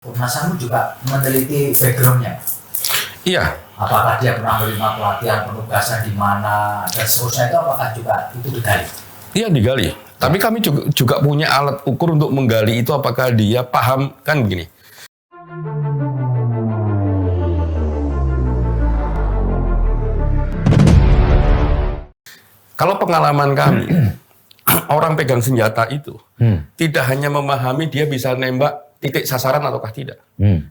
Komnas HAM juga meneliti background-nya. Iya. Apakah dia pernah menerima pelatihan penugasan di mana dan seterusnya, itu apakah juga itu digali? Iya, digali. Tapi kami juga punya alat ukur untuk menggali itu apakah dia paham, kan begini. Kalau pengalaman kami, orang pegang senjata itu tidak hanya memahami dia bisa nembak titik sasaran ataukah tidak,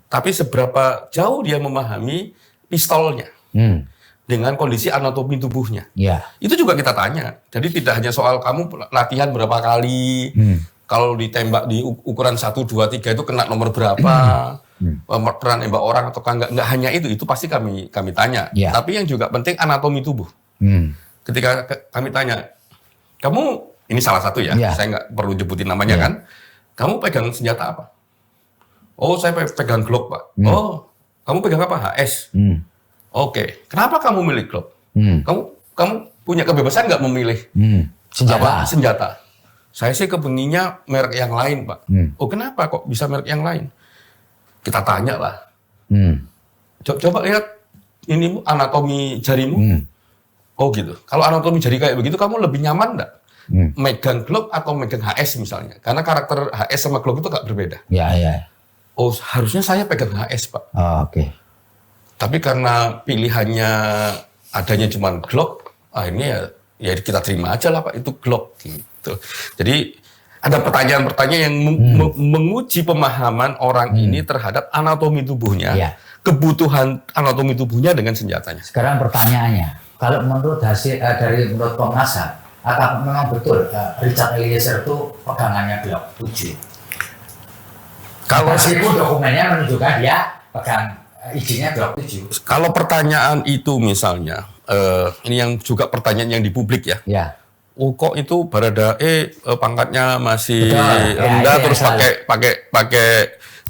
tapi seberapa jauh dia memahami pistolnya dengan kondisi anatomi tubuhnya. Itu juga kita tanya. Jadi tidak hanya soal kamu latihan berapa kali, kalau ditembak di ukuran 1, 2, 3 itu kena nomor berapa, pernah nembak orang atau enggak hanya itu pasti kami tanya. Tapi yang juga penting anatomi tubuh. Ketika kami tanya, kamu, ini salah satu ya, saya nggak perlu jebutin namanya kan, kamu pegang senjata apa? Oh, saya pegang Glock, Pak. Oh, kamu pegang apa? HS. Oke, kenapa kamu milih Glock? Kamu punya kebebasan nggak memilih senjata? Saya sih kepenginnya merek yang lain, Pak. Oh, kenapa kok bisa merek yang lain? Kita tanya lah. Coba lihat ini anatomi jarimu. Oh gitu. Kalau anatomi jari kayak begitu, kamu lebih nyaman nggak? Megang Glock atau megang HS misalnya? Karena karakter HS sama Glock itu nggak berbeda. Oh, harusnya saya pegang HS, Pak. Oke. Tapi karena pilihannya adanya cuma Glock, akhirnya ya kita terima aja lah, Pak, itu Glock gitu. Jadi ada pertanyaan-pertanyaan yang menguji pemahaman orang ini terhadap anatomi tubuhnya, kebutuhan anatomi tubuhnya dengan senjatanya. Sekarang pertanyaannya, kalau menurut hasil menurut Komnas HAM, apakah memang betul Richard Eliezer itu pegangannya Glock 7? Kalau meskipun dokumennya menunjukkan dia pegang izinnya Glock 7. Kalau pertanyaan itu misalnya, ini yang juga pertanyaan yang di publik ya. Oh, kok itu Baradae pangkatnya masih rendah, terus pakai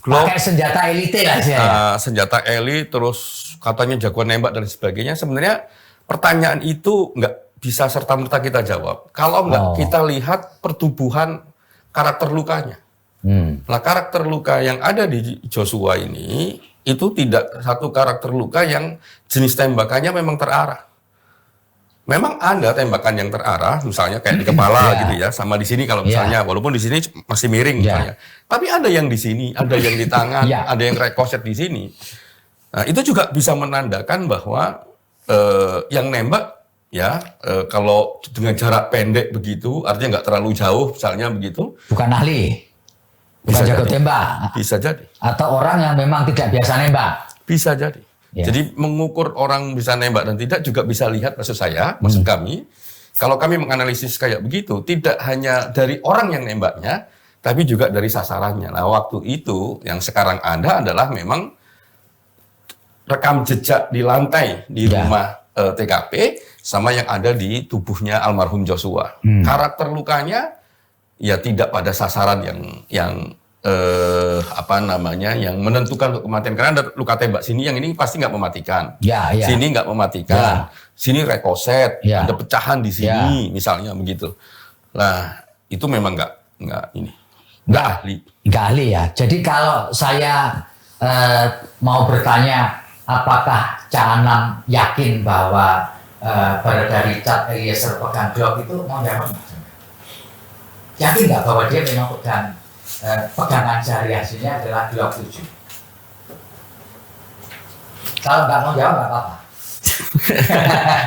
Glock, pakai senjata elite lah sih. Senjata elit, terus katanya jagoan nembak dan sebagainya. Sebenarnya pertanyaan itu nggak bisa serta-merta kita jawab. Kalau nggak kita lihat pertumbuhan karakter lukanya. Nah, karakter luka yang ada di Joshua ini itu tidak satu karakter luka yang jenis tembakannya memang terarah. Memang ada tembakan yang terarah, misalnya kayak di kepala gitu ya, sama di sini kalau misalnya, walaupun di sini masih miring misalnya. Tapi ada yang di sini, ada yang di tangan, ada yang rekoset di sini. Nah, itu juga bisa menandakan bahwa yang nembak kalau dengan jarak pendek begitu, artinya nggak terlalu jauh, misalnya begitu. Bukan ahli. Bukan jago tembak. Bisa jadi. Atau orang yang memang tidak biasa nembak. Bisa jadi. Jadi mengukur orang bisa nembak dan tidak juga bisa lihat, maksud kami, kalau kami menganalisis kayak begitu, tidak hanya dari orang yang nembaknya, tapi juga dari sasarannya. Nah, waktu itu yang sekarang ada adalah memang rekam jejak di lantai di rumah TKP sama yang ada di tubuhnya almarhum Joshua. Karakter lukanya ya tidak pada sasaran yang yang menentukan untuk kematian, karena ada luka tembak sini yang ini pasti nggak mematikan, sini nggak mematikan, sini rekoset, ada pecahan di sini misalnya begitu. Nah, itu memang nggak ahli ya. Jadi kalau saya mau bertanya, apakah Cak Anam yakin bahwa Barada Richard Eliezer pegang Glock, itu mau jawab? Yakin nggak bahwa dia memang pegangan jari hasilnya adalah Glock 7? Kalau nggak mau jawab nggak apa-apa.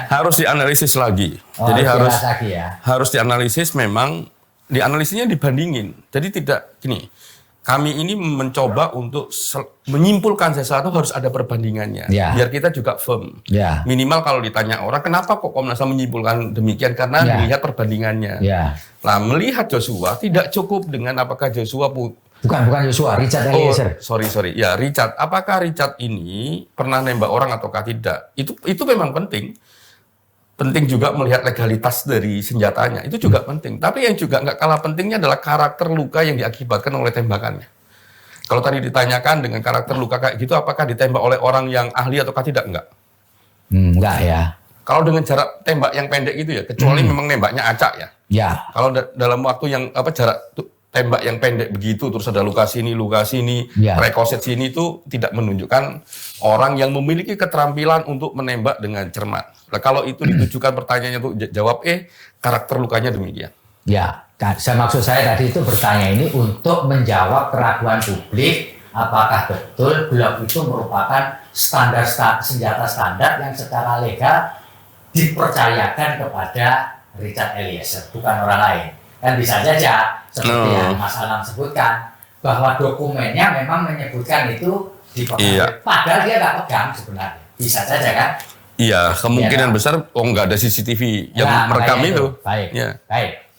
Harus dianalisis lagi. Jadi harus dianalisis, memang dianalisisnya dibandingin. Jadi tidak gini. Kami ini mencoba untuk menyimpulkan sesuatu harus ada perbandingannya, biar kita juga firm. Minimal kalau ditanya orang, kenapa kok Komnas HAM menyimpulkan demikian? Karena melihat perbandingannya. Nah, melihat Joshua tidak cukup dengan apakah Joshua bukan Joshua, Richard Eliezer. Sorry. Ya, Richard. Apakah Richard ini pernah nembak orang ataukah tidak? Itu memang penting. Penting juga melihat legalitas dari senjatanya, itu juga penting. Tapi yang juga nggak kalah pentingnya adalah karakter luka yang diakibatkan oleh tembakannya. Kalau tadi ditanyakan dengan karakter luka kayak gitu, apakah ditembak oleh orang yang ahli ataukah tidak? Enggak ya. Kalau dengan jarak tembak yang pendek itu ya, kecuali memang nembaknya acak ya. Kalau dalam waktu yang jarak tembak yang pendek begitu, terus ada luka sini, Ya. rekoset sini itu tidak menunjukkan orang yang memiliki keterampilan untuk menembak dengan cermat. Nah, kalau itu ditujukan pertanyaannya untuk jawab karakter lukanya demikian. Ya, maksud saya tadi itu bertanya ini untuk menjawab keraguan publik apakah betul Glock itu merupakan senjata standar yang secara legal dipercayakan kepada Richard Eliezer, bukan orang lain. Kan bisa saja seperti yang Mas Anam sebutkan bahwa dokumennya memang menyebutkan itu dipegang. Padahal dia nggak pegang sebenarnya. Bisa saja kan? Iya, kemungkinan besar nggak ada CCTV yang merekam itu. Baik. Ya. Baik.